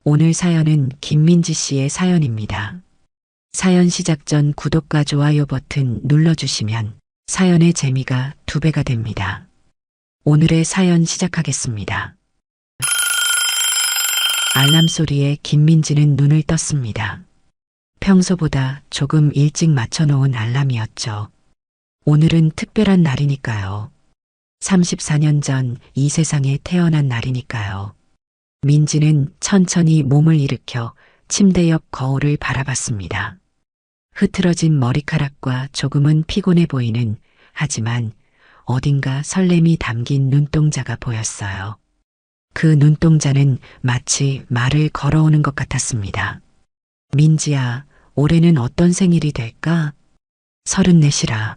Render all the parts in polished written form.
오늘 사연은 김민지 씨의 사연입니다. 사연 시작 전 구독과 좋아요 버튼 눌러주시면 사연의 재미가 2배가 됩니다. 오늘의 사연 시작하겠습니다. 알람 소리에 김민지는 눈을 떴습니다. 평소보다 조금 일찍 맞춰놓은 알람이었죠. 오늘은 특별한 날이니까요. 34년 전 이 세상에 태어난 날이니까요. 민지는 천천히 몸을 일으켜 침대 옆 거울을 바라봤습니다. 흐트러진 머리카락과 조금은 피곤해 보이는, 하지만 어딘가 설렘이 담긴 눈동자가 보였어요. 그 눈동자는 마치 말을 걸어오는 것 같았습니다. 민지야, 올해는 어떤 생일이 될까? 34이라.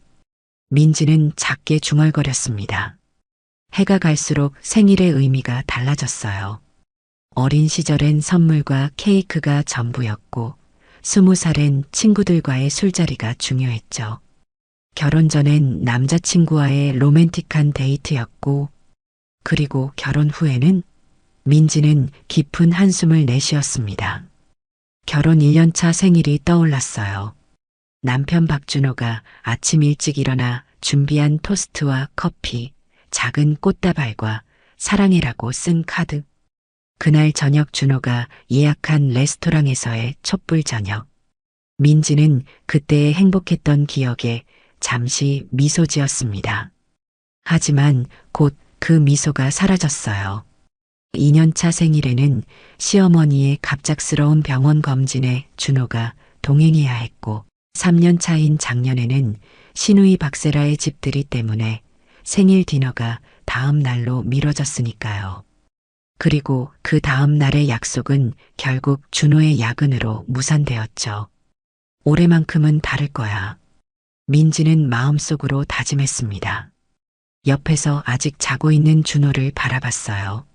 민지는 작게 중얼거렸습니다. 해가 갈수록 생일의 의미가 달라졌어요. 어린 시절엔 선물과 케이크가 전부였고, 20살엔 친구들과의 술자리가 중요했죠. 결혼 전엔 남자친구와의 로맨틱한 데이트였고, 그리고 결혼 후에는 민지는 깊은 한숨을 내쉬었습니다. 결혼 1년차 생일이 떠올랐어요. 남편 박준호가 아침 일찍 일어나 준비한 토스트와 커피, 작은 꽃다발과 사랑해라고 쓴 카드. 그날 저녁 준호가 예약한 레스토랑에서의 촛불 저녁. 민지는 그때의 행복했던 기억에 잠시 미소 지었습니다. 하지만 곧 그 미소가 사라졌어요. 2년차 생일에는 시어머니의 갑작스러운 병원 검진에 준호가 동행해야 했고, 3년 차인 작년에는 시누이 박세라의 집들이 때문에 생일 디너가 다음 날로 미뤄졌으니까요. 그리고 그 다음 날의 약속은 결국 준호의 야근으로 무산되었죠. 올해만큼은 다를 거야. 민지는 마음속으로 다짐했습니다. 옆에서 아직 자고 있는 준호를 바라봤어요.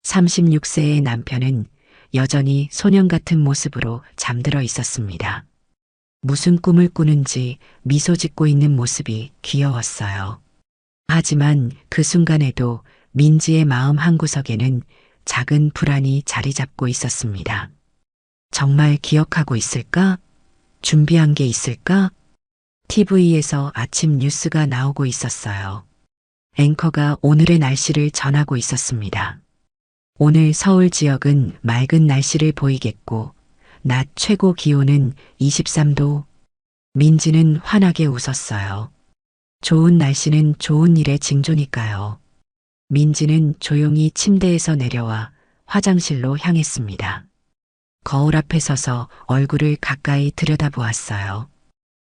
36세의 남편은 여전히 소년 같은 모습으로 잠들어 있었습니다. 무슨 꿈을 꾸는지 미소 짓고 있는 모습이 귀여웠어요. 하지만 그 순간에도 민지의 마음 한구석에는 작은 불안이 자리 잡고 있었습니다. 정말 기억하고 있을까? 준비한 게 있을까? TV에서 아침 뉴스가 나오고 있었어요. 앵커가 오늘의 날씨를 전하고 있었습니다. 오늘 서울 지역은 맑은 날씨를 보이겠고, 낮 최고 기온은 23도. 민지는 환하게 웃었어요. 좋은 날씨는 좋은 일의 징조니까요. 민지는 조용히 침대에서 내려와 화장실로 향했습니다. 거울 앞에 서서 얼굴을 가까이 들여다보았어요.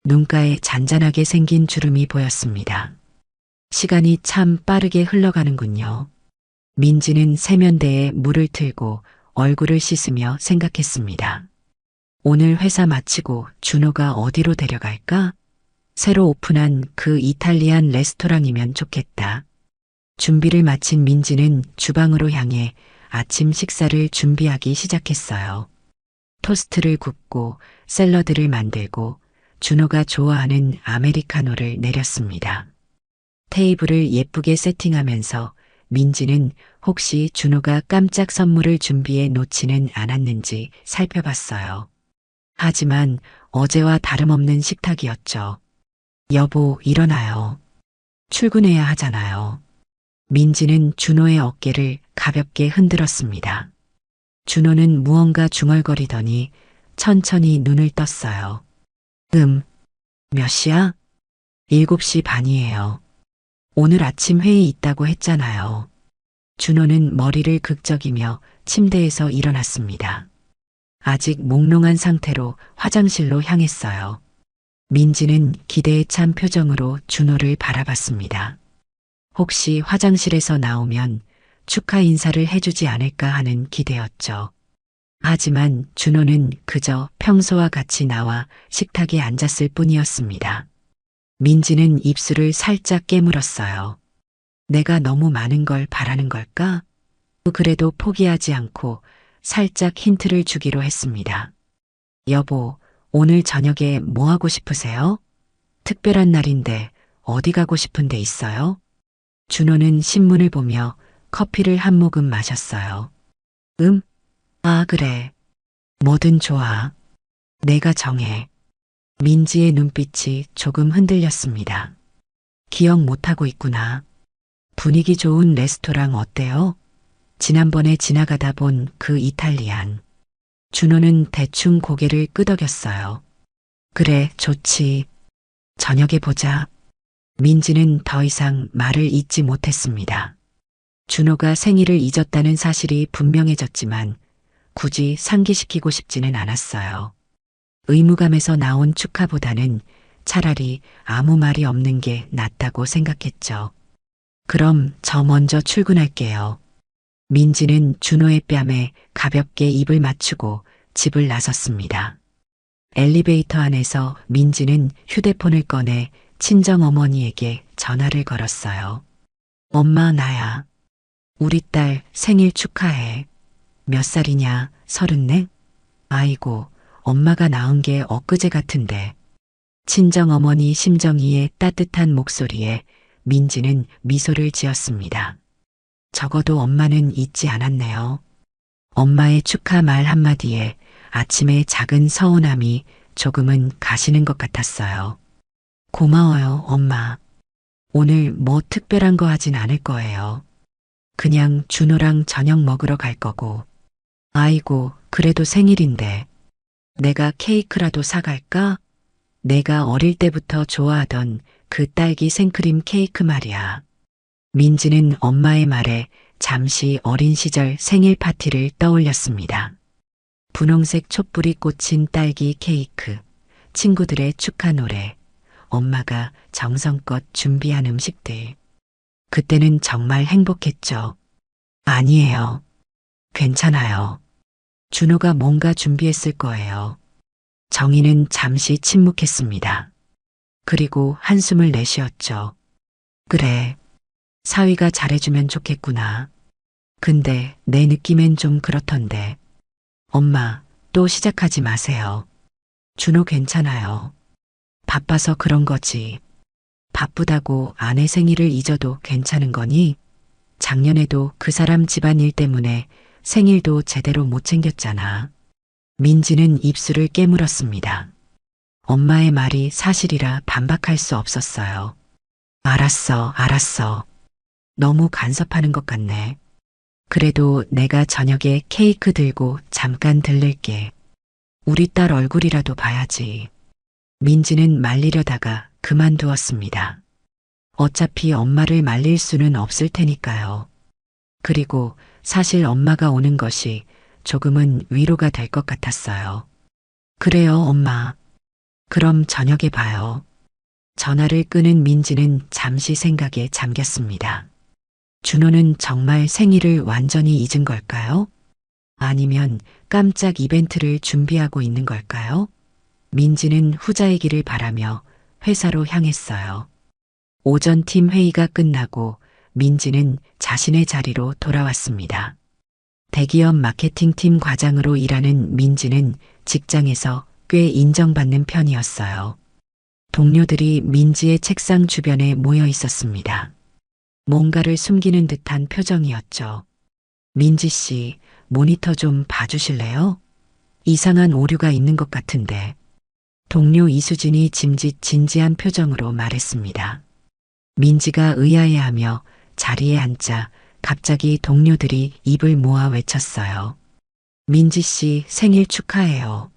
눈가에 잔잔하게 생긴 주름이 보였습니다. 시간이 참 빠르게 흘러가는군요. 민지는 세면대에 물을 틀고 얼굴을 씻으며 생각했습니다. 오늘 회사 마치고 준호가 어디로 데려갈까? 새로 오픈한 그 이탈리안 레스토랑이면 좋겠다. 준비를 마친 민지는 주방으로 향해 아침 식사를 준비하기 시작했어요. 토스트를 굽고 샐러드를 만들고 준호가 좋아하는 아메리카노를 내렸습니다. 테이블을 예쁘게 세팅하면서 민지는 혹시 준호가 깜짝 선물을 준비해 놓지는 않았는지 살펴봤어요. 하지만 어제와 다름없는 식탁이었죠. 여보, 일어나요. 출근해야 하잖아요. 민지는 준호의 어깨를 가볍게 흔들었습니다. 준호는 무언가 중얼거리더니 천천히 눈을 떴어요. 몇 시야? 7시 반이에요. 오늘 아침 회의 있다고 했잖아요. 준호는 머리를 극적이며 침대에서 일어났습니다. 아직 몽롱한 상태로 화장실로 향했어요. 민지는 기대에 찬 표정으로 준호를 바라봤습니다. 혹시 화장실에서 나오면 축하 인사를 해주지 않을까 하는 기대였죠. 하지만 준호는 그저 평소와 같이 나와 식탁에 앉았을 뿐이었습니다. 민지는 입술을 살짝 깨물었어요. 내가 너무 많은 걸 바라는 걸까? 그래도 포기하지 않고 살짝 힌트를 주기로 했습니다. 여보, 오늘 저녁에 뭐 하고 싶으세요? 특별한 날인데 어디 가고 싶은 데 있어요? 준호는 신문을 보며 커피를 한 모금 마셨어요. 아, 그래. 뭐든 좋아. 내가 정해. 민지의 눈빛이 조금 흔들렸습니다. 기억 못하고 있구나. 분위기 좋은 레스토랑 어때요? 지난번에 지나가다 본 그 이탈리안. 준호는 대충 고개를 끄덕였어요. 그래, 좋지. 저녁에 보자. 민지는 더 이상 말을 잇지 못했습니다. 준호가 생일을 잊었다는 사실이 분명해졌지만 굳이 상기시키고 싶지는 않았어요. 의무감에서 나온 축하보다는 차라리 아무 말이 없는 게 낫다고 생각했죠. 그럼 저 먼저 출근할게요. 민지는 준호의 뺨에 가볍게 입을 맞추고 집을 나섰습니다. 엘리베이터 안에서 민지는 휴대폰을 꺼내 친정어머니에게 전화를 걸었어요. 엄마, 나야. 우리 딸 생일 축하해. 몇 살이냐? 34? 아이고, 엄마가 낳은 게 엊그제 같은데. 친정어머니 심정이의 따뜻한 목소리에 민지는 미소를 지었습니다. 적어도 엄마는 잊지 않았네요. 엄마의 축하 말 한마디에 아침의 작은 서운함이 조금은 가시는 것 같았어요. 고마워요, 엄마. 오늘 뭐 특별한 거 하진 않을 거예요. 그냥 준호랑 저녁 먹으러 갈 거고. 아이고, 그래도 생일인데. 내가 케이크라도 사갈까? 내가 어릴 때부터 좋아하던 그 딸기 생크림 케이크 말이야. 민지는 엄마의 말에 잠시 어린 시절 생일 파티를 떠올렸습니다. 분홍색 촛불이 꽂힌 딸기 케이크, 친구들의 축하 노래, 엄마가 정성껏 준비한 음식들. 그때는 정말 행복했죠. 아니에요. 괜찮아요. 준호가 뭔가 준비했을 거예요. 정희는 잠시 침묵했습니다. 그리고 한숨을 내쉬었죠. 그래. 사위가 잘해주면 좋겠구나. 근데 내 느낌엔 좀 그렇던데. 엄마, 또 시작하지 마세요. 준호 괜찮아요. 바빠서 그런 거지. 바쁘다고 아내 생일을 잊어도 괜찮은 거니? 작년에도 그 사람 집안일 때문에 생일도 제대로 못 챙겼잖아. 민지는 입술을 깨물었습니다. 엄마의 말이 사실이라 반박할 수 없었어요. 알았어, 알았어. 너무 간섭하는 것 같네. 그래도 내가 저녁에 케이크 들고 잠깐 들를게. 우리 딸 얼굴이라도 봐야지. 민지는 말리려다가 그만두었습니다. 어차피 엄마를 말릴 수는 없을 테니까요. 그리고 사실 엄마가 오는 것이 조금은 위로가 될 것 같았어요. 그래요, 엄마. 그럼 저녁에 봐요. 전화를 끄는 민지는 잠시 생각에 잠겼습니다. 준호는 정말 생일을 완전히 잊은 걸까요? 아니면 깜짝 이벤트를 준비하고 있는 걸까요? 민지는 후자이기를 바라며 회사로 향했어요. 오전 팀 회의가 끝나고 민지는 자신의 자리로 돌아왔습니다. 대기업 마케팅팀 과장으로 일하는 민지는 직장에서 꽤 인정받는 편이었어요. 동료들이 민지의 책상 주변에 모여 있었습니다. 뭔가를 숨기는 듯한 표정이었죠. 민지 씨, 모니터 좀 봐주실래요? 이상한 오류가 있는 것 같은데. 동료 이수진이 진지한 표정으로 말했습니다. 민지가 의아해하며 자리에 앉자 갑자기 동료들이 입을 모아 외쳤어요. 민지 씨 생일 축하해요.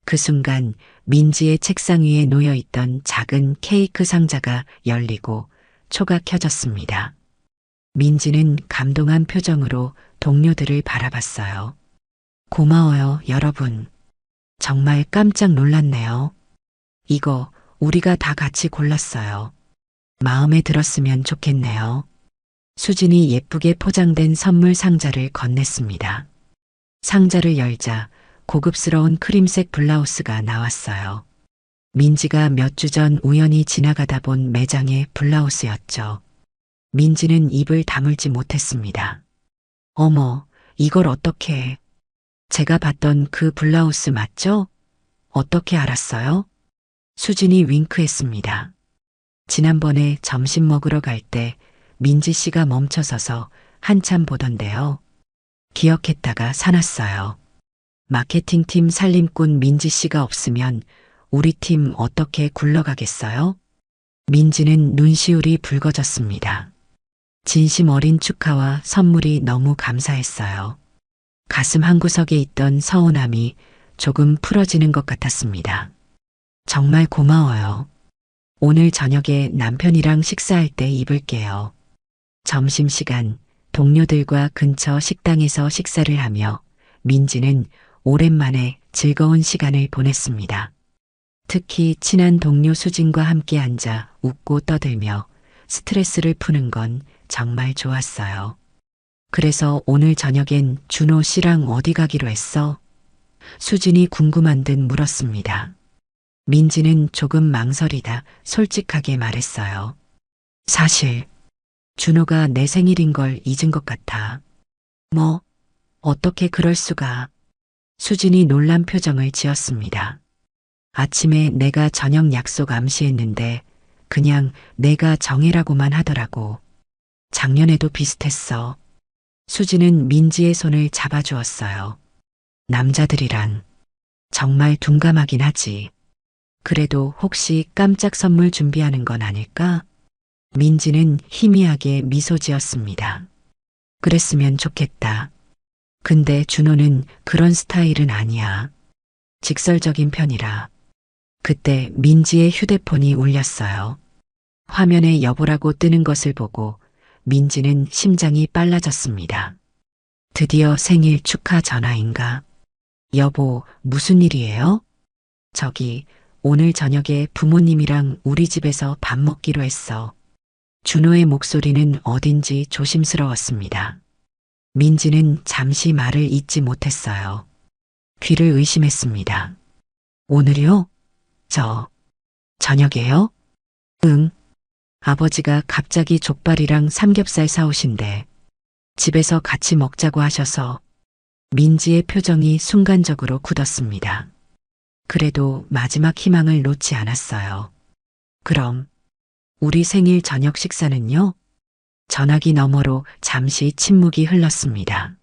그 순간 민지의 책상 위에 놓여 있던 작은 케이크 상자가 열리고 초가 켜졌습니다. 민지는 감동한 표정으로 동료들을 바라봤어요. 고마워요, 여러분. 정말 깜짝 놀랐네요. 이거 우리가 다 같이 골랐어요. 마음에 들었으면 좋겠네요. 수진이 예쁘게 포장된 선물 상자를 건넸습니다. 상자를 열자 고급스러운 크림색 블라우스가 나왔어요. 민지가 몇 주 전 우연히 지나가다 본 매장의 블라우스였죠. 민지는 입을 다물지 못했습니다. 어머, 이걸 어떻게 해? 제가 봤던 그 블라우스 맞죠? 어떻게 알았어요? 수진이 윙크했습니다. 지난번에 점심 먹으러 갈 때 민지 씨가 멈춰서서 한참 보던데요. 기억했다가 사놨어요. 마케팅팀 살림꾼 민지 씨가 없으면 우리 팀 어떻게 굴러가겠어요? 민지는 눈시울이 붉어졌습니다. 진심 어린 축하와 선물이 너무 감사했어요. 가슴 한구석에 있던 서운함이 조금 풀어지는 것 같았습니다. 정말 고마워요. 오늘 저녁에 남편이랑 식사할 때 입을게요. 점심시간 동료들과 근처 식당에서 식사를 하며 민지는 오랜만에 즐거운 시간을 보냈습니다. 특히 친한 동료 수진과 함께 앉아 웃고 떠들며 스트레스를 푸는 건 정말 좋았어요. 그래서 오늘 저녁엔 준호 씨랑 어디 가기로 했어? 수진이 궁금한 듯 물었습니다. 민지는 조금 망설이다 솔직하게 말했어요. 사실 준호가 내 생일인 걸 잊은 것 같아. 뭐? 어떻게 그럴 수가? 수진이 놀란 표정을 지었습니다. 아침에 내가 저녁 약속 암시했는데 그냥 내가 정해라고만 하더라고. 작년에도 비슷했어. 수진은 민지의 손을 잡아주었어요. 남자들이란 정말 둔감하긴 하지. 그래도 혹시 깜짝 선물 준비하는 건 아닐까? 민지는 희미하게 미소 지었습니다. 그랬으면 좋겠다. 근데 준호는 그런 스타일은 아니야. 직설적인 편이라. 그때 민지의 휴대폰이 울렸어요. 화면에 여보라고 뜨는 것을 보고 민지는 심장이 빨라졌습니다. 드디어 생일 축하 전화인가? 여보, 무슨 일이에요? 저기, 오늘 저녁에 부모님이랑 우리 집에서 밥 먹기로 했어. 준호의 목소리는 어딘지 조심스러웠습니다. 민지는 잠시 말을 잇지 못했어요. 귀를 의심했습니다. 오늘이요? 저녁에요? 응. 아버지가 갑자기 족발이랑 삼겹살 사오신대. 집에서 같이 먹자고 하셔서. 민지의 표정이 순간적으로 굳었습니다. 그래도 마지막 희망을 놓지 않았어요. 그럼 우리 생일 저녁 식사는요? 전화기 너머로 잠시 침묵이 흘렀습니다.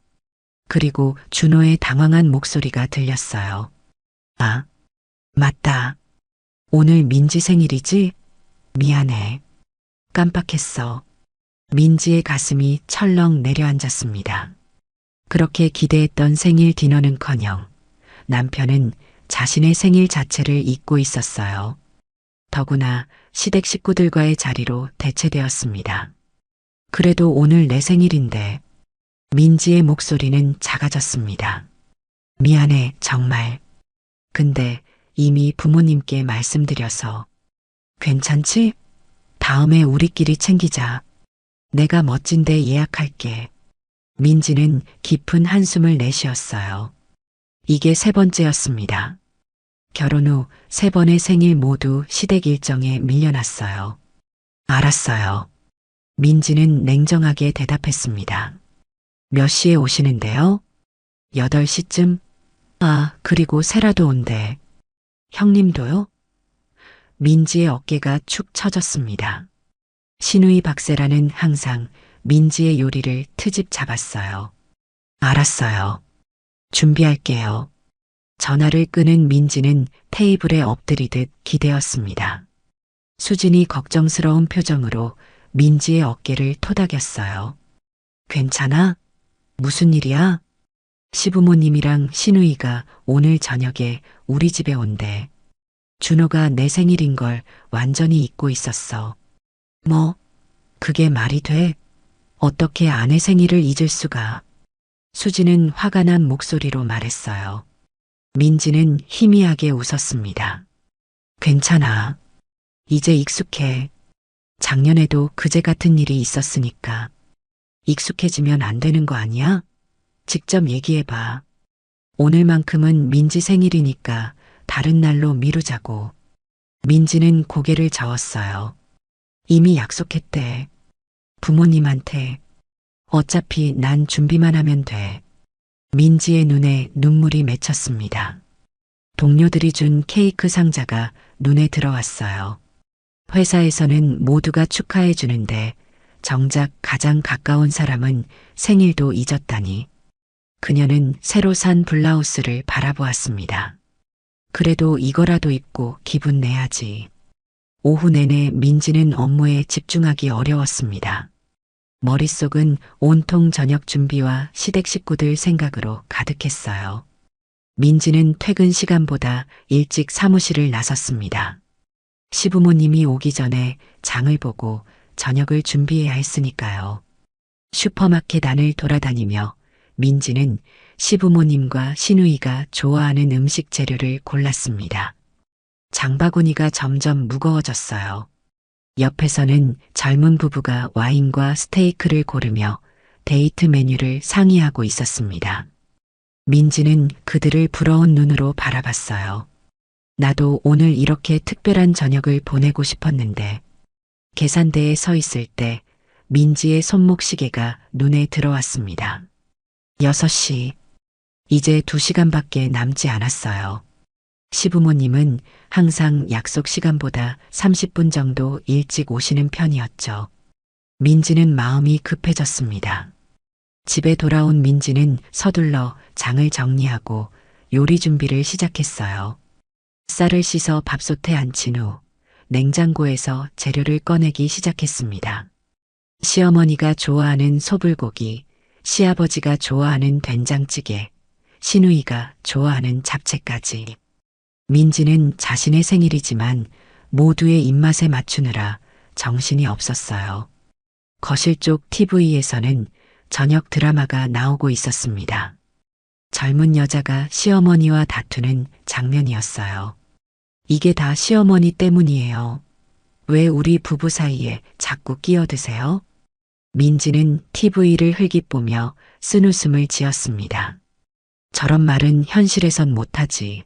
그리고 준호의 당황한 목소리가 들렸어요. 아, 맞다. 오늘 민지 생일이지? 미안해. 깜빡했어. 민지의 가슴이 철렁 내려앉았습니다. 그렇게 기대했던 생일 디너는커녕 남편은 자신의 생일 자체를 잊고 있었어요. 더구나 시댁 식구들과의 자리로 대체되었습니다. 그래도 오늘 내 생일인데. 민지의 목소리는 작아졌습니다. 미안해, 정말. 근데 이미 부모님께 말씀드려서. 괜찮지? 다음에 우리끼리 챙기자. 내가 멋진 데 예약할게. 민지는 깊은 한숨을 내쉬었어요. 이게 3번째였습니다. 결혼 후 3번의 생일 모두 시댁 일정에 밀려났어요. 알았어요. 민지는 냉정하게 대답했습니다. 몇 시에 오시는데요? 8시쯤? 아, 그리고 세라도 온대. 형님도요? 민지의 어깨가 축 처졌습니다. 시누이 박세라는 항상 민지의 요리를 트집 잡았어요. 알았어요. 준비할게요. 전화를 끄는 민지는 테이블에 엎드리듯 기대었습니다. 수진이 걱정스러운 표정으로 민지의 어깨를 토닥였어요. 괜찮아? 무슨 일이야? 시부모님이랑 시누이가 오늘 저녁에 우리 집에 온대. 준호가 내 생일인 걸 완전히 잊고 있었어. 뭐? 그게 말이 돼? 어떻게 아내 생일을 잊을 수가? 수지는 화가 난 목소리로 말했어요. 민지는 희미하게 웃었습니다. 괜찮아. 이제 익숙해. 작년에도 그제 같은 일이 있었으니까. 익숙해지면 안 되는 거 아니야? 직접 얘기해봐. 오늘만큼은 민지 생일이니까 다른 날로 미루자고. 민지는 고개를 저었어요. 이미 약속했대. 부모님한테. 어차피 난 준비만 하면 돼. 민지의 눈에 눈물이 맺혔습니다. 동료들이 준 케이크 상자가 눈에 들어왔어요. 회사에서는 모두가 축하해 주는데 정작 가장 가까운 사람은 생일도 잊었다니. 그녀는 새로 산 블라우스를 바라보았습니다. 그래도 이거라도 입고 기분 내야지. 오후 내내 민지는 업무에 집중하기 어려웠습니다. 머릿속은 온통 저녁 준비와 시댁 식구들 생각으로 가득했어요. 민지는 퇴근 시간보다 일찍 사무실을 나섰습니다. 시부모님이 오기 전에 장을 보고 저녁을 준비해야 했으니까요. 슈퍼마켓 안을 돌아다니며 민지는 시부모님과 시누이가 좋아하는 음식 재료를 골랐습니다. 장바구니가 점점 무거워졌어요. 옆에서는 젊은 부부가 와인과 스테이크를 고르며 데이트 메뉴를 상의하고 있었습니다. 민지는 그들을 부러운 눈으로 바라봤어요. 나도 오늘 이렇게 특별한 저녁을 보내고 싶었는데 계산대에 서 있을 때 민지의 손목시계가 눈에 들어왔습니다. 6시. 이제 2시간밖에 남지 않았어요. 시부모님은 항상 약속 시간보다 30분 정도 일찍 오시는 편이었죠. 민지는 마음이 급해졌습니다. 집에 돌아온 민지는 서둘러 장을 정리하고 요리 준비를 시작했어요. 쌀을 씻어 밥솥에 앉힌 후 냉장고에서 재료를 꺼내기 시작했습니다. 시어머니가 좋아하는 소불고기, 시아버지가 좋아하는 된장찌개, 시누이가 좋아하는 잡채까지. 민지는 자신의 생일이지만 모두의 입맛에 맞추느라 정신이 없었어요. 거실 쪽 TV에서는 저녁 드라마가 나오고 있었습니다. 젊은 여자가 시어머니와 다투는 장면이었어요. 이게 다 시어머니 때문이에요. 왜 우리 부부 사이에 자꾸 끼어드세요? 민지는 TV를 흘깃보며 쓴웃음을 지었습니다. 저런 말은 현실에선 못하지.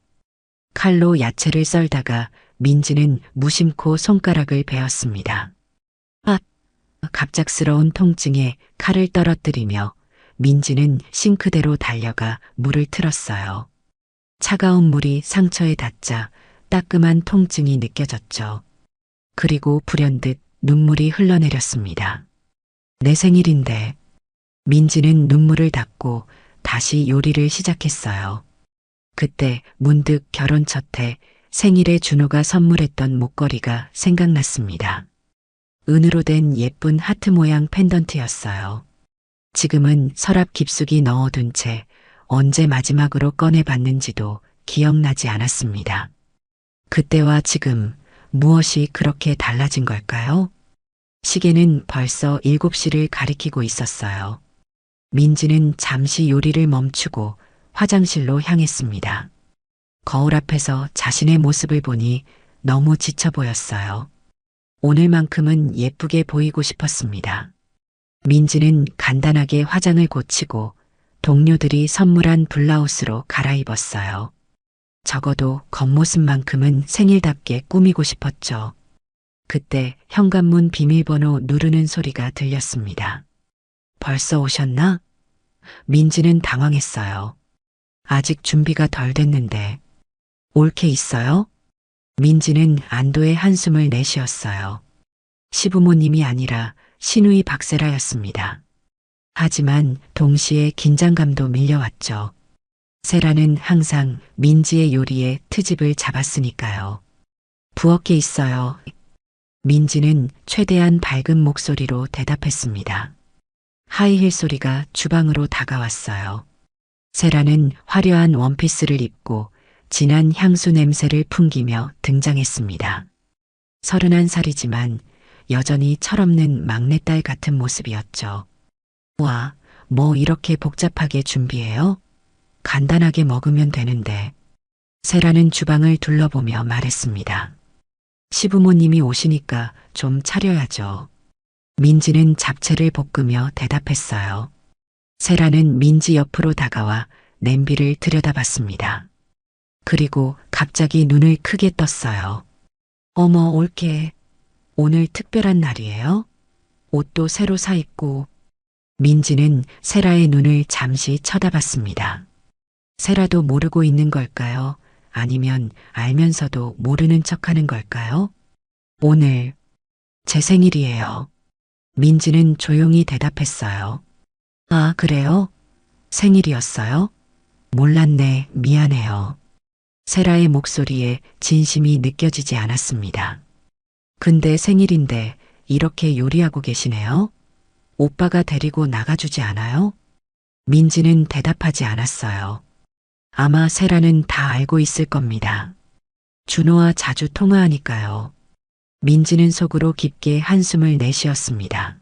칼로 야채를 썰다가 민지는 무심코 손가락을 베었습니다. 갑작스러운 통증에 칼을 떨어뜨리며 민지는 싱크대로 달려가 물을 틀었어요. 차가운 물이 상처에 닿자 따끔한 통증이 느껴졌죠. 그리고 불현듯 눈물이 흘러내렸습니다. 내 생일인데. 민지는 눈물을 닦고 다시 요리를 시작했어요. 그때 문득 결혼 첫해 생일에 준호가 선물했던 목걸이가 생각났습니다. 은으로 된 예쁜 하트 모양 펜던트였어요. 지금은 서랍 깊숙이 넣어둔 채 언제 마지막으로 꺼내봤는지도 기억나지 않았습니다. 그때와 지금 무엇이 그렇게 달라진 걸까요? 시계는 벌써 7시를 가리키고 있었어요. 민지는 잠시 요리를 멈추고 화장실로 향했습니다. 거울 앞에서 자신의 모습을 보니 너무 지쳐 보였어요. 오늘만큼은 예쁘게 보이고 싶었습니다. 민지는 간단하게 화장을 고치고 동료들이 선물한 블라우스로 갈아입었어요. 적어도 겉모습만큼은 생일답게 꾸미고 싶었죠. 그때 현관문 비밀번호 누르는 소리가 들렸습니다. 벌써 오셨나? 민지는 당황했어요. 아직 준비가 덜 됐는데. 옳게 있어요? 민지는 안도의 한숨을 내쉬었어요. 시부모님이 아니라 시누이 박세라였습니다. 하지만 동시에 긴장감도 밀려왔죠. 세라는 항상 민지의 요리에 트집을 잡았으니까요. 부엌에 있어요. 민지는 최대한 밝은 목소리로 대답했습니다. 하이힐 소리가 주방으로 다가왔어요. 세라는 화려한 원피스를 입고 진한 향수 냄새를 풍기며 등장했습니다. 31살이지만 여전히 철없는 막내딸 같은 모습이었죠. 와, 뭐 이렇게 복잡하게 준비해요? 간단하게 먹으면 되는데. 세라는 주방을 둘러보며 말했습니다. 시부모님이 오시니까 좀 차려야죠. 민지는 잡채를 볶으며 대답했어요. 세라는 민지 옆으로 다가와 냄비를 들여다봤습니다. 그리고 갑자기 눈을 크게 떴어요. 어머, 올케. 오늘 특별한 날이에요? 옷도 새로 사 입고. 민지는 세라의 눈을 잠시 쳐다봤습니다. 세라도 모르고 있는 걸까요? 아니면 알면서도 모르는 척하는 걸까요? 오늘 제 생일이에요. 민지는 조용히 대답했어요. 아, 그래요? 생일이었어요? 몰랐네. 미안해요. 세라의 목소리에 진심이 느껴지지 않았습니다. 근데 생일인데 이렇게 요리하고 계시네요? 오빠가 데리고 나가주지 않아요? 민지는 대답하지 않았어요. 아마 세라는 다 알고 있을 겁니다. 준호와 자주 통화하니까요. 민지는 속으로 깊게 한숨을 내쉬었습니다.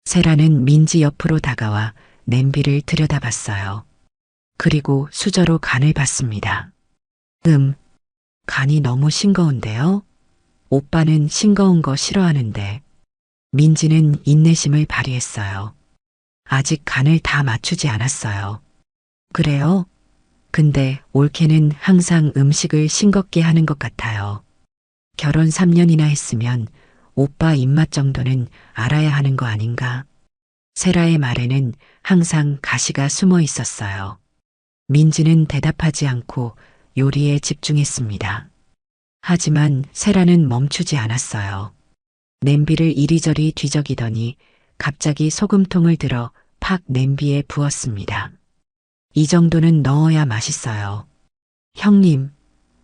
세라는 민지 옆으로 다가와 냄비를 들여다봤어요. 그리고 수저로 간을 봤습니다. 간이 너무 싱거운데요? 오빠는 싱거운 거 싫어하는데. 민지는 인내심을 발휘했어요. 아직 간을 다 맞추지 않았어요. 그래요? 근데 올케는 항상 음식을 싱겁게 하는 것 같아요. 결혼 3년이나 했으면 오빠 입맛 정도는 알아야 하는 거 아닌가? 세라의 말에는 항상 가시가 숨어 있었어요. 민지는 대답하지 않고 요리에 집중했습니다. 하지만 세라는 멈추지 않았어요. 냄비를 이리저리 뒤적이더니 갑자기 소금통을 들어 팍 냄비에 부었습니다. 이 정도는 넣어야 맛있어요. 형님,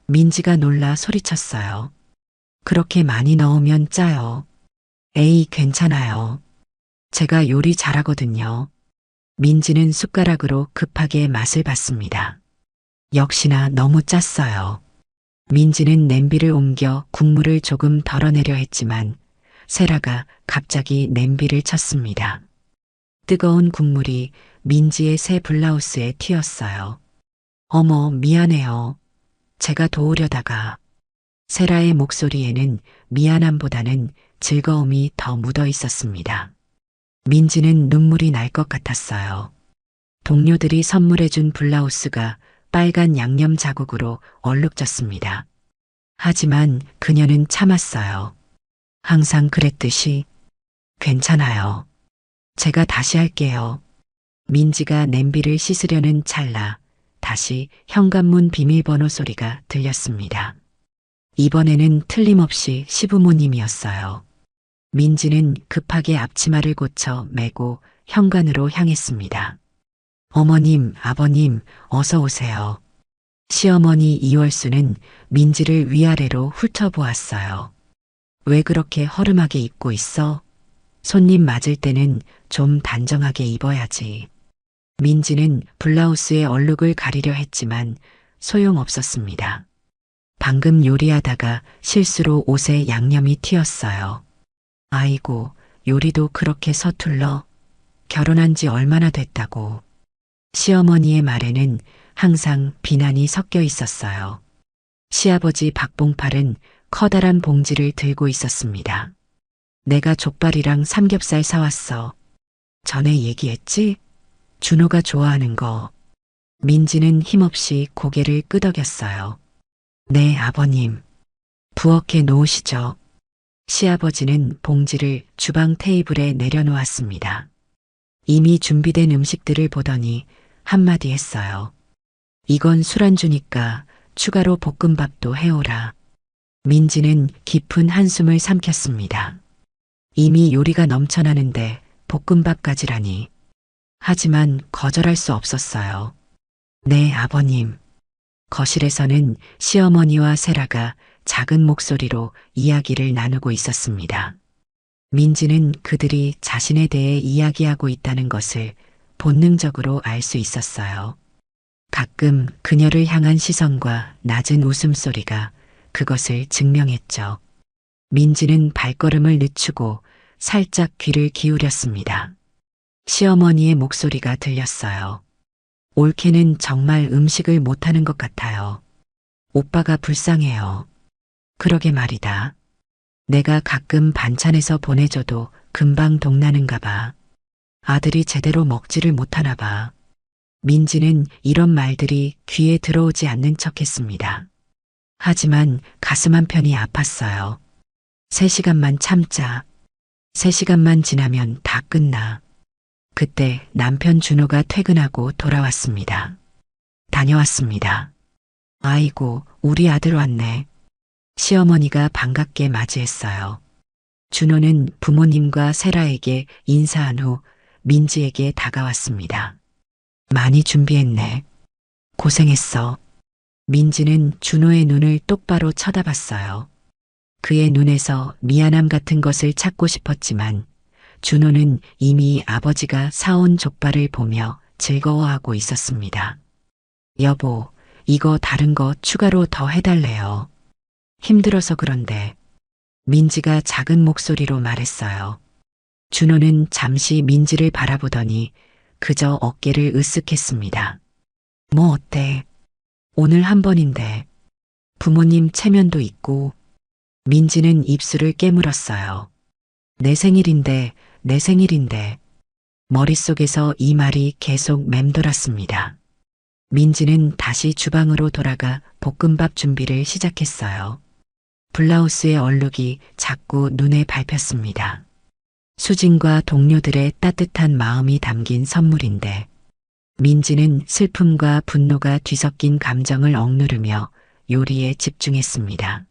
민지가 놀라 소리쳤어요. 그렇게 많이 넣으면 짜요. 에이, 괜찮아요. 제가 요리 잘하거든요. 민지는 숟가락으로 급하게 맛을 봤습니다. 역시나 너무 짰어요. 민지는 냄비를 옮겨 국물을 조금 덜어내려 했지만 세라가 갑자기 냄비를 쳤습니다. 뜨거운 국물이 민지의 새 블라우스에 튀었어요. 어머, 미안해요. 제가 도우려다가. 세라의 목소리에는 미안함보다는 즐거움이 더 묻어 있었습니다. 민지는 눈물이 날 것 같았어요. 동료들이 선물해준 블라우스가 빨간 양념 자국으로 얼룩졌습니다. 하지만 그녀는 참았어요. 항상 그랬듯이. 괜찮아요. 제가 다시 할게요. 민지가 냄비를 씻으려는 찰나 다시 현관문 비밀번호 소리가 들렸습니다. 이번에는 틀림없이 시부모님이었어요. 민지는 급하게 앞치마를 고쳐 메고 현관으로 향했습니다. 어머님, 아버님, 어서 오세요. 시어머니 이월수는 민지를 위아래로 훑어보았어요. 왜 그렇게 허름하게 입고 있어? 손님 맞을 때는 좀 단정하게 입어야지. 민지는 블라우스의 얼룩을 가리려 했지만 소용없었습니다. 방금 요리하다가 실수로 옷에 양념이 튀었어요. 아이고, 요리도 그렇게 서툴러? 결혼한 지 얼마나 됐다고. 시어머니의 말에는 항상 비난이 섞여 있었어요. 시아버지 박봉팔은 커다란 봉지를 들고 있었습니다. 내가 족발이랑 삼겹살 사왔어. 전에 얘기했지? 준호가 좋아하는 거. 민지는 힘없이 고개를 끄덕였어요. 네, 아버님. 부엌에 놓으시죠. 시아버지는 봉지를 주방 테이블에 내려놓았습니다. 이미 준비된 음식들을 보더니 한마디 했어요. 이건 술안주니까 추가로 볶음밥도 해오라. 민지는 깊은 한숨을 삼켰습니다. 이미 요리가 넘쳐나는데 볶음밥까지라니. 하지만 거절할 수 없었어요. 네, 아버님. 거실에서는 시어머니와 세라가 작은 목소리로 이야기를 나누고 있었습니다. 민지는 그들이 자신에 대해 이야기하고 있다는 것을 본능적으로 알 수 있었어요. 가끔 그녀를 향한 시선과 낮은 웃음소리가 그것을 증명했죠. 민지는 발걸음을 늦추고 살짝 귀를 기울였습니다. 시어머니의 목소리가 들렸어요. 올케는 정말 음식을 못하는 것 같아요. 오빠가 불쌍해요. 그러게 말이다. 내가 가끔 반찬해서 보내줘도 금방 동나는가 봐. 아들이 제대로 먹지를 못하나 봐. 민지는 이런 말들이 귀에 들어오지 않는 척했습니다. 하지만 가슴 한편이 아팠어요. 3시간만 참자. 3시간만 지나면 다 끝나. 그때 남편 준호가 퇴근하고 돌아왔습니다. 다녀왔습니다. 아이고, 우리 아들 왔네. 시어머니가 반갑게 맞이했어요. 준호는 부모님과 세라에게 인사한 후 민지에게 다가왔습니다. 많이 준비했네. 고생했어. 민지는 준호의 눈을 똑바로 쳐다봤어요. 그의 눈에서 미안함 같은 것을 찾고 싶었지만 준호는 이미 아버지가 사온 족발을 보며 즐거워하고 있었습니다. 여보, 이거 다른 거 추가로 더 해달래요. 힘들어서 그런데. 민지가 작은 목소리로 말했어요. 준호는 잠시 민지를 바라보더니 그저 어깨를 으쓱했습니다. 뭐 어때? 오늘 한 번인데. 부모님 체면도 있고. 민지는 입술을 깨물었어요. 내 생일인데, 내 생일인데. 머릿속에서 이 말이 계속 맴돌았습니다. 민지는 다시 주방으로 돌아가 볶음밥 준비를 시작했어요. 블라우스의 얼룩이 자꾸 눈에 밟혔습니다. 수진과 동료들의 따뜻한 마음이 담긴 선물인데 민지는 슬픔과 분노가 뒤섞인 감정을 억누르며 요리에 집중했습니다.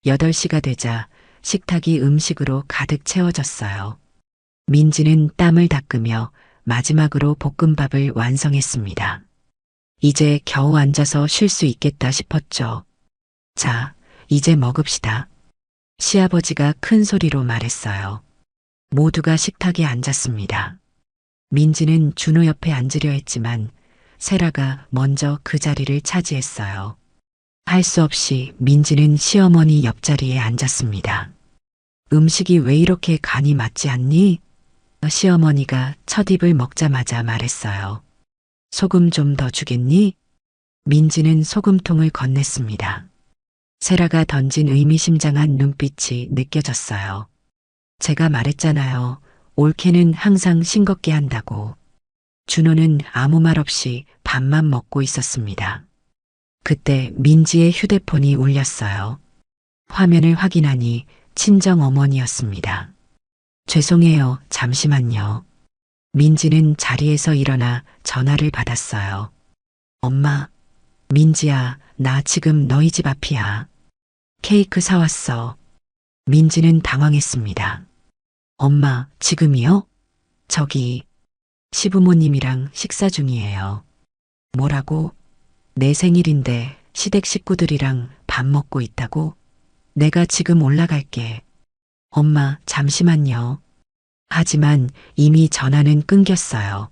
8시가 되자 식탁이 음식으로 가득 채워졌어요. 민지는 땀을 닦으며 마지막으로 볶음밥을 완성했습니다. 이제 겨우 앉아서 쉴 수 있겠다 싶었죠. 자, 이제 먹읍시다. 시아버지가 큰 소리로 말했어요. 모두가 식탁에 앉았습니다. 민지는 준호 옆에 앉으려 했지만 세라가 먼저 그 자리를 차지했어요. 할 수 없이 민지는 시어머니 옆자리에 앉았습니다. 음식이 왜 이렇게 간이 맞지 않니? 시어머니가 첫 입을 먹자마자 말했어요. 소금 좀 더 주겠니? 민지는 소금통을 건넸습니다. 세라가 던진 의미심장한 눈빛이 느껴졌어요. 제가 말했잖아요. 올케는 항상 싱겁게 한다고. 준호는 아무 말 없이 밥만 먹고 있었습니다. 그때 민지의 휴대폰이 울렸어요. 화면을 확인하니 친정 어머니였습니다. 죄송해요. 잠시만요. 민지는 자리에서 일어나 전화를 받았어요. 엄마, 민지야, 나 지금 너희 집 앞이야. 케이크 사왔어. 민지는 당황했습니다. 엄마, 지금이요? 저기, 시부모님이랑 식사 중이에요. 뭐라고? 내 생일인데 시댁 식구들이랑 밥 먹고 있다고? 내가 지금 올라갈게. 엄마, 잠시만요. 하지만 이미 전화는 끊겼어요.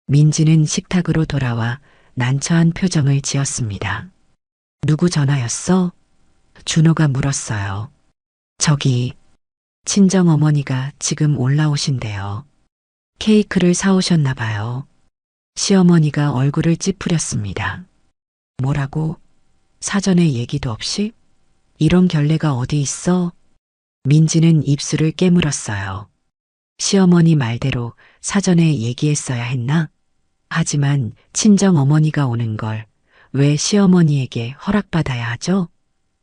민지는 식탁으로 돌아와 난처한 표정을 지었습니다. 누구 전화였어? 준호가 물었어요. 저기, 친정어머니가 지금 올라오신대요. 케이크를 사오셨나 봐요. 시어머니가 얼굴을 찌푸렸습니다. 뭐라고? 사전에 얘기도 없이? 이런 결례가 어디 있어? 민지는 입술을 깨물었어요. 시어머니 말대로 사전에 얘기했어야 했나? 하지만 친정어머니가 오는 걸 왜 시어머니에게 허락받아야 하죠?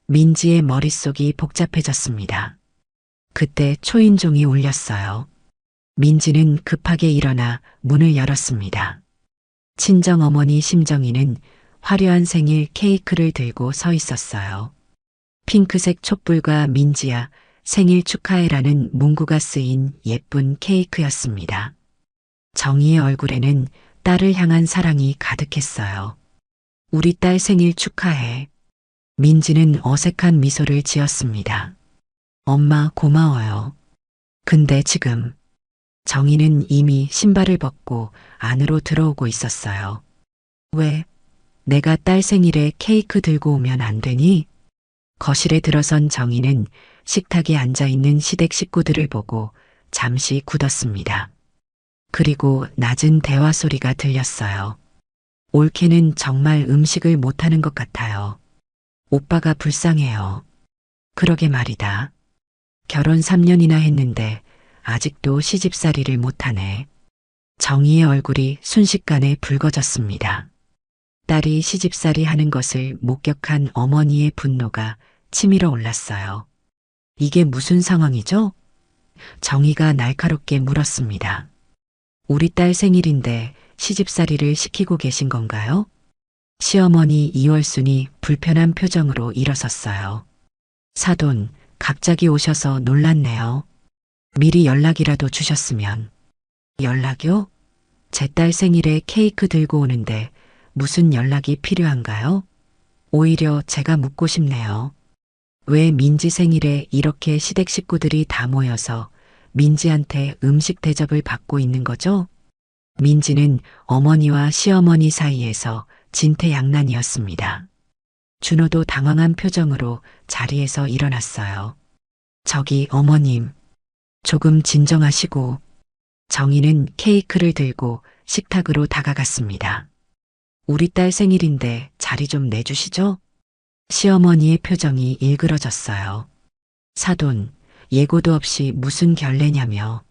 민지의 머릿속이 복잡해졌습니다. 그때 초인종이 울렸어요. 민지는 급하게 일어나 문을 열었습니다. 친정어머니 심정이는 화려한 생일 케이크를 들고 서 있었어요. 핑크색 촛불과 민지야 생일 축하해라는 문구가 쓰인 예쁜 케이크였습니다. 정희의 얼굴에는 딸을 향한 사랑이 가득했어요. 우리 딸 생일 축하해. 민지는 어색한 미소를 지었습니다. 엄마 고마워요. 근데 지금 정희는 이미 신발을 벗고 안으로 들어오고 있었어요. 왜? 내가 딸 생일에 케이크 들고 오면 안 되니? 거실에 들어선 정희는 식탁에 앉아있는 시댁 식구들을 보고 잠시 굳었습니다. 그리고 낮은 대화 소리가 들렸어요. 올케는 정말 음식을 못하는 것 같아요. 오빠가 불쌍해요. 그러게 말이다. 결혼 3년이나 했는데 아직도 시집살이를 못하네. 정희의 얼굴이 순식간에 붉어졌습니다. 딸이 시집살이 하는 것을 목격한 어머니의 분노가 치밀어 올랐어요. 이게 무슨 상황이죠? 정희가 날카롭게 물었습니다. 우리 딸 생일인데 시집살이를 시키고 계신 건가요? 시어머니 이월순이 불편한 표정으로 일어섰어요. 사돈, 갑자기 오셔서 놀랐네요. 미리 연락이라도 주셨으면. 연락이요? 제 딸 생일에 케이크 들고 오는데 무슨 연락이 필요한가요? 오히려 제가 묻고 싶네요. 왜 민지 생일에 이렇게 시댁 식구들이 다 모여서 민지한테 음식 대접을 받고 있는 거죠? 민지는 어머니와 시어머니 사이에서 진퇴양난이었습니다. 준호도 당황한 표정으로 자리에서 일어났어요. 저기 어머님, 조금 진정하시고. 정희는 케이크를 들고 식탁으로 다가갔습니다. 우리 딸 생일인데 자리 좀 내주시죠? 시어머니의 표정이 일그러졌어요. 사돈, 예고도 없이 무슨 결례냐며.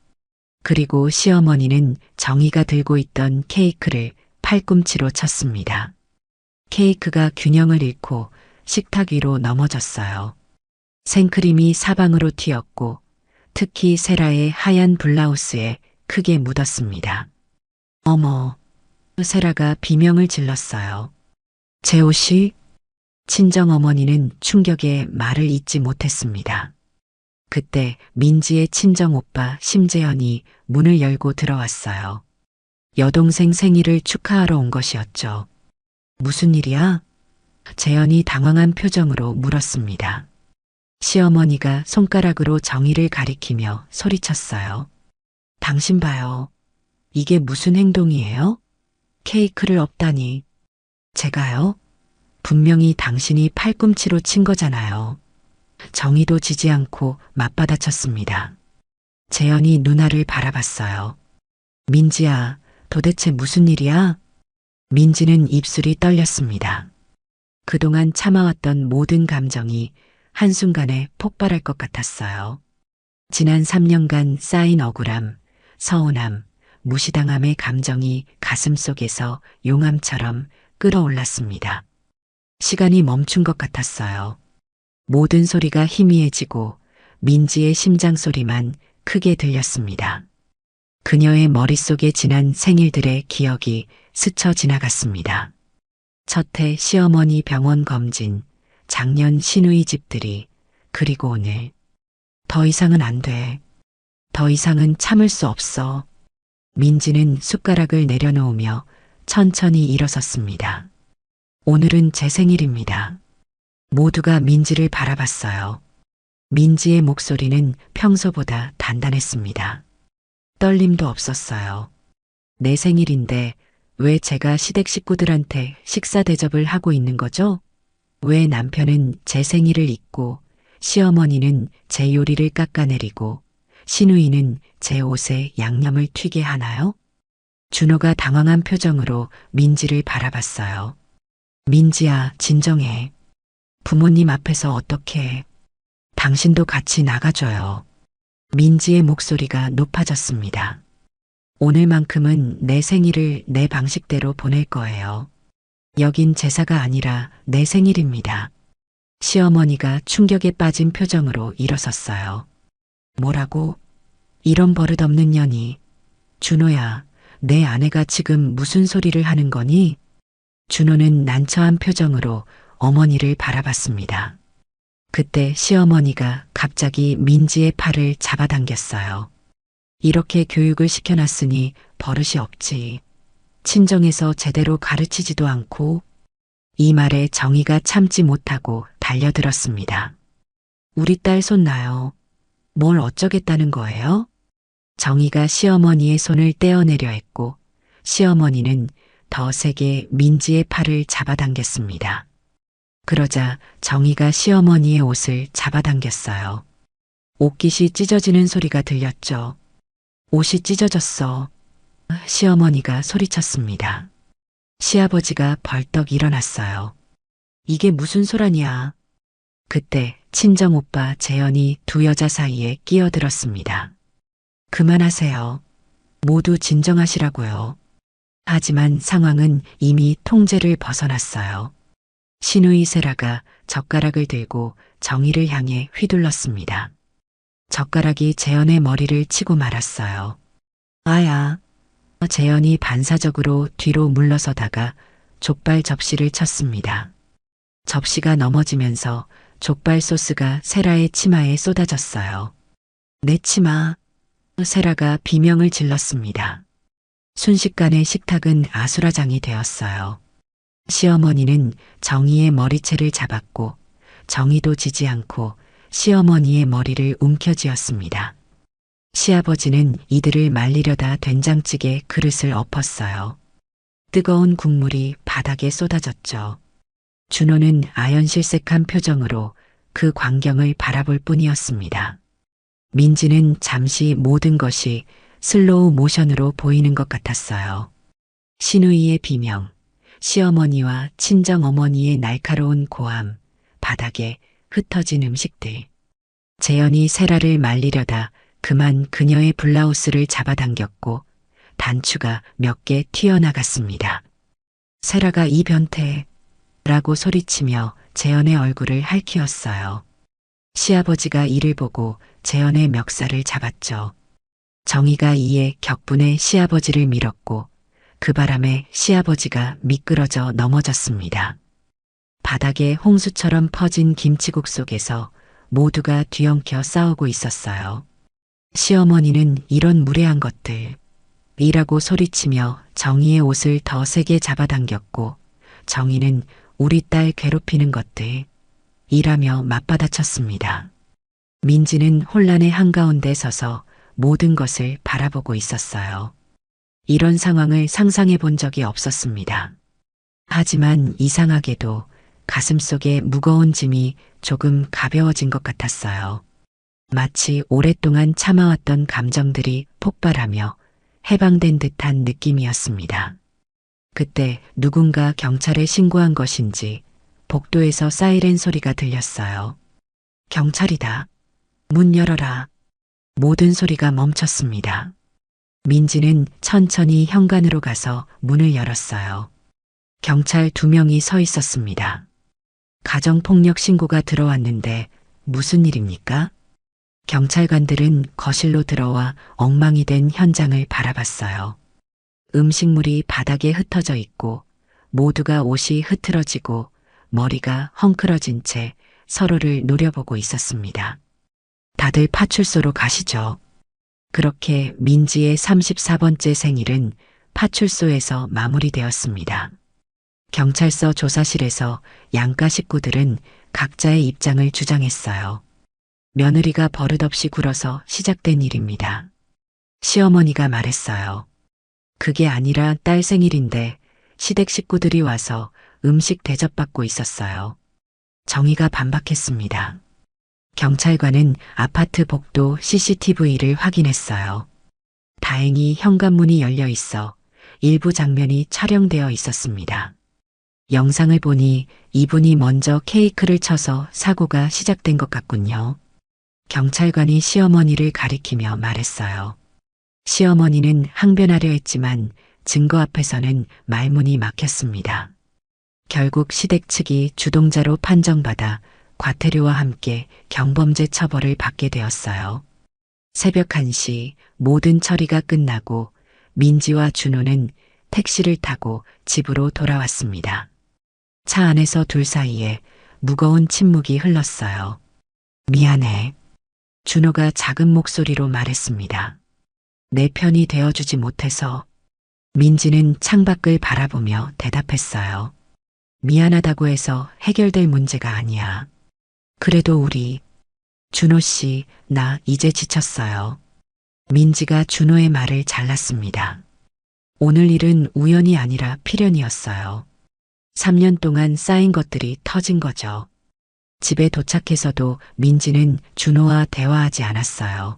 그리고 시어머니는 정희가 들고 있던 케이크를 팔꿈치로 쳤습니다. 케이크가 균형을 잃고 식탁 위로 넘어졌어요. 생크림이 사방으로 튀었고 특히 세라의 하얀 블라우스에 크게 묻었습니다. 어머, 세라가 비명을 질렀어요. 제 옷이? 친정어머니는 충격에 말을 잇지 못했습니다. 그때 민지의 친정오빠 심재현이 문을 열고 들어왔어요. 여동생 생일을 축하하러 온 것이었죠. 무슨 일이야? 재현이 당황한 표정으로 물었습니다. 시어머니가 손가락으로 정희를 가리키며 소리쳤어요. 당신 봐요. 이게 무슨 행동이에요? 케이크를 엎다니. 제가요? 분명히 당신이 팔꿈치로 친 거잖아요. 정희도 지지 않고 맞받아쳤습니다. 재현이 누나를 바라봤어요. 민지야, 도대체 무슨 일이야? 민지는 입술이 떨렸습니다. 그동안 참아왔던 모든 감정이 한순간에 폭발할 것 같았어요. 지난 3년간 쌓인 억울함, 서운함, 무시당함의 감정이 가슴속에서 용암처럼 끓어올랐습니다. 시간이 멈춘 것 같았어요. 모든 소리가 희미해지고 민지의 심장 소리만 크게 들렸습니다. 그녀의 머릿속에 지난 생일들의 기억이 스쳐 지나갔습니다. 첫해 시어머니 병원 검진, 작년 시누이 집들이, 그리고 오늘. 더 이상은 안 돼. 더 이상은 참을 수 없어. 민지는 숟가락을 내려놓으며 천천히 일어섰습니다. 오늘은 제 생일입니다. 모두가 민지를 바라봤어요. 민지의 목소리는 평소보다 단단했습니다. 떨림도 없었어요. 내 생일인데 왜 제가 시댁 식구들한테 식사 대접을 하고 있는 거죠? 왜 남편은 제 생일을 잊고 시어머니는 제 요리를 깎아내리고 시누이는 제 옷에 양념을 튀게 하나요? 준호가 당황한 표정으로 민지를 바라봤어요. 민지야, 진정해. 부모님 앞에서 어떻게 해. 당신도 같이 나가줘요. 민지의 목소리가 높아졌습니다. 오늘만큼은 내 생일을 내 방식대로 보낼 거예요. 여긴 제사가 아니라 내 생일입니다. 시어머니가 충격에 빠진 표정으로 일어섰어요. 뭐라고? 이런 버릇없는 년이. 준호야, 내 아내가 지금 무슨 소리를 하는 거니? 준호는 난처한 표정으로 어머니를 바라봤습니다. 그때 시어머니가 갑자기 민지의 팔을 잡아당겼어요. 이렇게 교육을 시켜놨으니 버릇이 없지. 친정에서 제대로 가르치지도 않고. 이 말에 정희가 참지 못하고 달려들었습니다. 우리 딸 손 놔요. 뭘 어쩌겠다는 거예요? 정희가 시어머니의 손을 떼어내려 했고 시어머니는 더 세게 민지의 팔을 잡아당겼습니다. 그러자 정희가 시어머니의 옷을 잡아당겼어요. 옷깃이 찢어지는 소리가 들렸죠. 옷이 찢어졌어. 시어머니가 소리쳤습니다. 시아버지가 벌떡 일어났어요. 이게 무슨 소란이야. 그때 친정오빠 재현이 두 여자 사이에 끼어들었습니다. 그만하세요. 모두 진정하시라고요. 하지만 상황은 이미 통제를 벗어났어요. 시누이 세라가 젓가락을 들고 정희를 향해 휘둘렀습니다. 젓가락이 재현의 머리를 치고 말았어요. 아야. 재현이 반사적으로 뒤로 물러서다가 족발 접시를 쳤습니다. 접시가 넘어지면서 족발 소스가 세라의 치마에 쏟아졌어요. 내 치마. 세라가 비명을 질렀습니다. 순식간에 식탁은 아수라장이 되었어요. 시어머니는 정희의 머리채를 잡았고 정희도 지지 않고 시어머니의 머리를 움켜쥐었습니다. 시아버지는 이들을 말리려다 된장찌개 그릇을 엎었어요. 뜨거운 국물이 바닥에 쏟아졌죠. 준호는 아연실색한 표정으로 그 광경을 바라볼 뿐이었습니다. 민지는 잠시 모든 것이 슬로우 모션으로 보이는 것 같았어요. 시누이의 비명, 시어머니와 친정어머니의 날카로운 고함, 바닥에 흩어진 음식들. 재현이 세라를 말리려다 그만 그녀의 블라우스를 잡아당겼고 단추가 몇 개 튀어나갔습니다. 세라가 이 변태라고 소리치며 재현의 얼굴을 핥히었어요. 시아버지가 이를 보고 재현의 멱살을 잡았죠. 정희가 이에 격분해 시아버지를 밀었고 그 바람에 시아버지가 미끄러져 넘어졌습니다. 바닥에 홍수처럼 퍼진 김치국 속에서 모두가 뒤엉켜 싸우고 있었어요. 시어머니는 이런 무례한 것들 이라고 소리치며 정희의 옷을 더 세게 잡아당겼고 정희는 우리 딸 괴롭히는 것들 이라며 맞받아쳤습니다. 민지는 혼란의 한가운데 서서 모든 것을 바라보고 있었어요. 이런 상황을 상상해 본 적이 없었습니다. 하지만 이상하게도 가슴속에 무거운 짐이 조금 가벼워진 것 같았어요. 마치 오랫동안 참아왔던 감정들이 폭발하며 해방된 듯한 느낌이었습니다. 그때 누군가 경찰에 신고한 것인지 복도에서 사이렌 소리가 들렸어요. 경찰이다. 문 열어라. 모든 소리가 멈췄습니다. 민지는 천천히 현관으로 가서 문을 열었어요. 경찰 2명이 서 있었습니다. 가정폭력 신고가 들어왔는데 무슨 일입니까? 경찰관들은 거실로 들어와 엉망이 된 현장을 바라봤어요. 음식물이 바닥에 흩어져 있고 모두가 옷이 흐트러지고 머리가 헝클어진 채 서로를 노려보고 있었습니다. 다들 파출소로 가시죠. 그렇게 민지의 34번째 생일은 파출소에서 마무리되었습니다. 경찰서 조사실에서 양가 식구들은 각자의 입장을 주장했어요. 며느리가 버릇없이 굴어서 시작된 일입니다. 시어머니가 말했어요. 그게 아니라 딸 생일인데 시댁 식구들이 와서 음식 대접받고 있었어요. 정희가 반박했습니다. 경찰관은 아파트 복도 CCTV를 확인했어요. 다행히 현관문이 열려 있어 일부 장면이 촬영되어 있었습니다. 영상을 보니 이분이 먼저 케이크를 쳐서 사고가 시작된 것 같군요. 경찰관이 시어머니를 가리키며 말했어요. 시어머니는 항변하려 했지만 증거 앞에서는 말문이 막혔습니다. 결국 시댁 측이 주동자로 판정받아 과태료와 함께 경범죄 처벌을 받게 되었어요. 새벽 1시 모든 처리가 끝나고 민지와 준호는 택시를 타고 집으로 돌아왔습니다. 차 안에서 둘 사이에 무거운 침묵이 흘렀어요. 미안해. 준호가 작은 목소리로 말했습니다. 내 편이 되어주지 못해서. 민지는 창밖을 바라보며 대답했어요. 미안하다고 해서 해결될 문제가 아니야. 그래도 우리, 준호 씨, 나 이제 지쳤어요. 민지가 준호의 말을 잘랐습니다. 오늘 일은 우연이 아니라 필연이었어요. 3년 동안 쌓인 것들이 터진 거죠. 집에 도착해서도 민지는 준호와 대화하지 않았어요.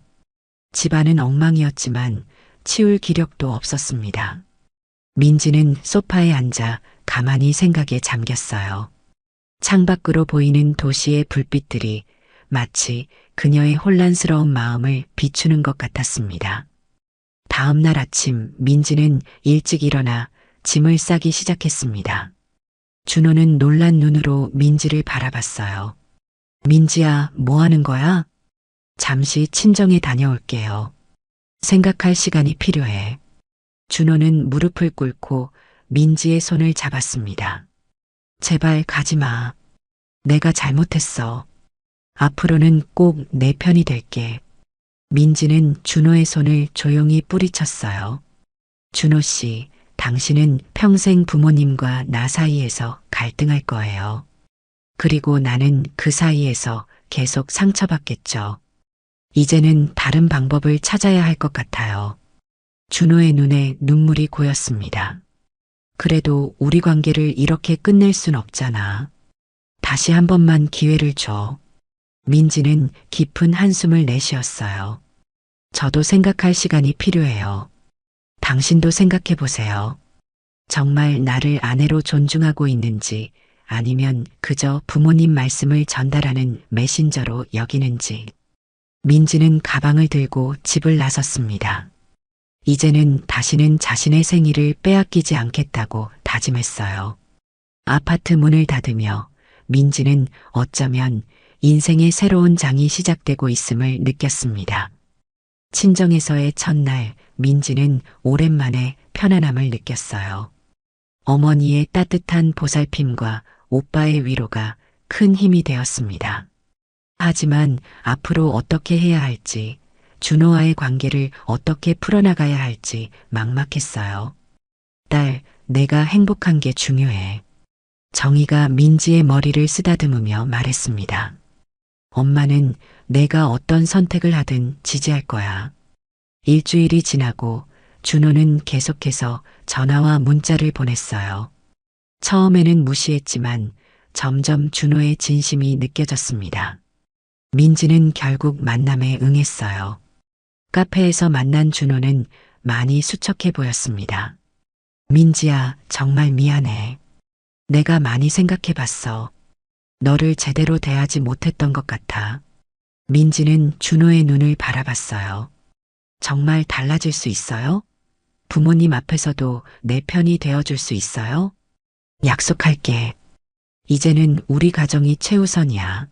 집안은 엉망이었지만 치울 기력도 없었습니다. 민지는 소파에 앉아 가만히 생각에 잠겼어요. 창밖으로 보이는 도시의 불빛들이 마치 그녀의 혼란스러운 마음을 비추는 것 같았습니다. 다음 날 아침 민지는 일찍 일어나 짐을 싸기 시작했습니다. 준호는 놀란 눈으로 민지를 바라봤어요. 민지야, 뭐 하는 거야? 잠시 친정에 다녀올게요. 생각할 시간이 필요해. 준호는 무릎을 꿇고 민지의 손을 잡았습니다. 제발 가지 마. 내가 잘못했어. 앞으로는 꼭 내 편이 될게. 민지는 준호의 손을 조용히 뿌리쳤어요. 준호 씨, 당신은 평생 부모님과 나 사이에서 갈등할 거예요. 그리고 나는 그 사이에서 계속 상처받겠죠. 이제는 다른 방법을 찾아야 할 것 같아요. 준호의 눈에 눈물이 고였습니다. 그래도 우리 관계를 이렇게 끝낼 순 없잖아. 다시 한 번만 기회를 줘. 민지는 깊은 한숨을 내쉬었어요. 저도 생각할 시간이 필요해요. 당신도 생각해 보세요. 정말 나를 아내로 존중하고 있는지 아니면 그저 부모님 말씀을 전달하는 메신저로 여기는지. 민지는 가방을 들고 집을 나섰습니다. 이제는 다시는 자신의 생일을 빼앗기지 않겠다고 다짐했어요. 아파트 문을 닫으며 민지는 어쩌면 인생의 새로운 장이 시작되고 있음을 느꼈습니다. 친정에서의 첫날, 민지는 오랜만에 편안함을 느꼈어요. 어머니의 따뜻한 보살핌과 오빠의 위로가 큰 힘이 되었습니다. 하지만 앞으로 어떻게 해야 할지, 준호와의 관계를 어떻게 풀어나가야 할지 막막했어요. 딸, 내가 행복한 게 중요해. 정희가 민지의 머리를 쓰다듬으며 말했습니다. 엄마는 내가 어떤 선택을 하든 지지할 거야. 일주일이 지나고 준호는 계속해서 전화와 문자를 보냈어요. 처음에는 무시했지만 점점 준호의 진심이 느껴졌습니다. 민지는 결국 만남에 응했어요. 카페에서 만난 준호는 많이 수척해 보였습니다. 민지야, 정말 미안해. 내가 많이 생각해 봤어. 너를 제대로 대하지 못했던 것 같아. 민지는 준호의 눈을 바라봤어요. 정말 달라질 수 있어요? 부모님 앞에서도 내 편이 되어줄 수 있어요? 약속할게. 이제는 우리 가정이 최우선이야.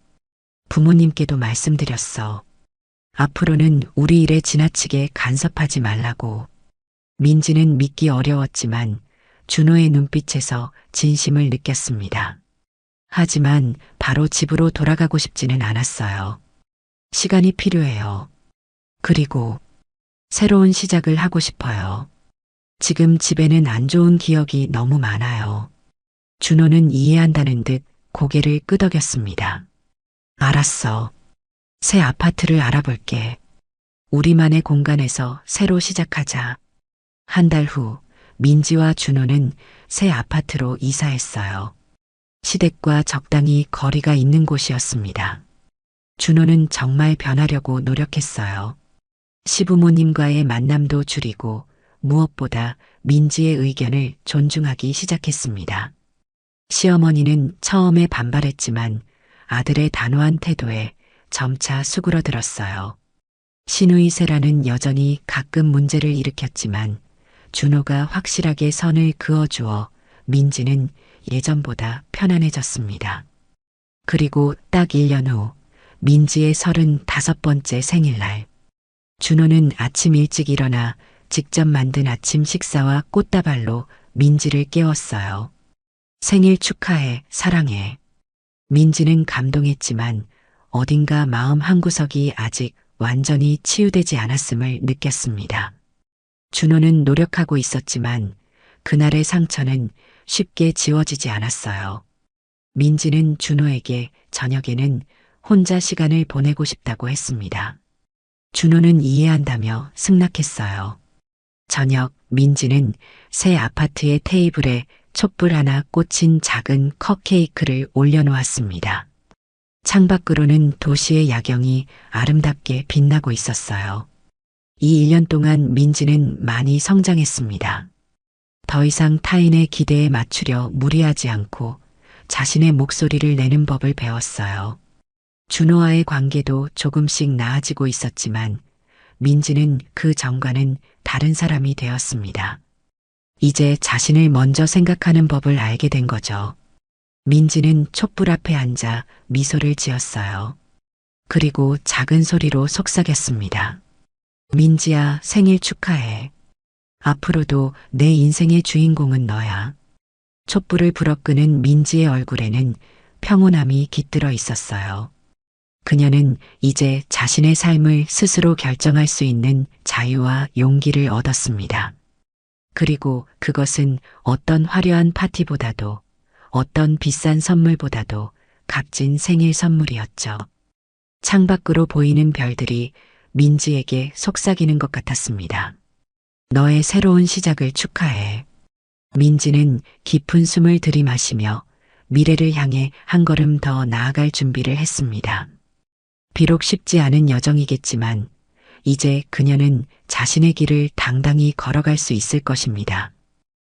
부모님께도 말씀드렸어. 앞으로는 우리 일에 지나치게 간섭하지 말라고. 민지는 믿기 어려웠지만 준호의 눈빛에서 진심을 느꼈습니다. 하지만 바로 집으로 돌아가고 싶지는 않았어요. 시간이 필요해요. 그리고 새로운 시작을 하고 싶어요. 지금 집에는 안 좋은 기억이 너무 많아요. 준호는 이해한다는 듯 고개를 끄덕였습니다. 알았어. 새 아파트를 알아볼게. 우리만의 공간에서 새로 시작하자. 한 달 후, 민지와 준호는 새 아파트로 이사했어요. 시댁과 적당히 거리가 있는 곳이었습니다. 준호는 정말 변하려고 노력했어요. 시부모님과의 만남도 줄이고 무엇보다 민지의 의견을 존중하기 시작했습니다. 시어머니는 처음에 반발했지만 아들의 단호한 태도에 점차 수그러들었어요. 시누이 세라는 여전히 가끔 문제를 일으켰지만 준호가 확실하게 선을 그어주어 민지는 예전보다 편안해졌습니다. 그리고 딱 1년 후 민지의 35번째 생일날, 준호는 아침 일찍 일어나 직접 만든 아침 식사와 꽃다발로 민지를 깨웠어요. 생일 축하해, 사랑해. 민지는 감동했지만 어딘가 마음 한구석이 아직 완전히 치유되지 않았음을 느꼈습니다. 준호는 노력하고 있었지만 그날의 상처는 쉽게 지워지지 않았어요. 민지는 준호에게 저녁에는 혼자 시간을 보내고 싶다고 했습니다. 준호는 이해한다며 승낙했어요. 저녁, 민지는 새 아파트의 테이블에 촛불 하나 꽂힌 작은 컵케이크를 올려놓았습니다. 창밖으로는 도시의 야경이 아름답게 빛나고 있었어요. 이 1년 동안 민지는 많이 성장했습니다. 더 이상 타인의 기대에 맞추려 무리하지 않고 자신의 목소리를 내는 법을 배웠어요. 준호와의 관계도 조금씩 나아지고 있었지만 민지는 그 전과는 다른 사람이 되었습니다. 이제 자신을 먼저 생각하는 법을 알게 된 거죠. 민지는 촛불 앞에 앉아 미소를 지었어요. 그리고 작은 소리로 속삭였습니다. 민지야, 생일 축하해. 앞으로도 내 인생의 주인공은 너야. 촛불을 불어 끄는 민지의 얼굴에는 평온함이 깃들어 있었어요. 그녀는 이제 자신의 삶을 스스로 결정할 수 있는 자유와 용기를 얻었습니다. 그리고 그것은 어떤 화려한 파티보다도, 어떤 비싼 선물보다도 값진 생일 선물이었죠. 창밖으로 보이는 별들이 민지에게 속삭이는 것 같았습니다. 너의 새로운 시작을 축하해. 민지는 깊은 숨을 들이마시며 미래를 향해 한 걸음 더 나아갈 준비를 했습니다. 비록 쉽지 않은 여정이겠지만 이제 그녀는 자신의 길을 당당히 걸어갈 수 있을 것입니다.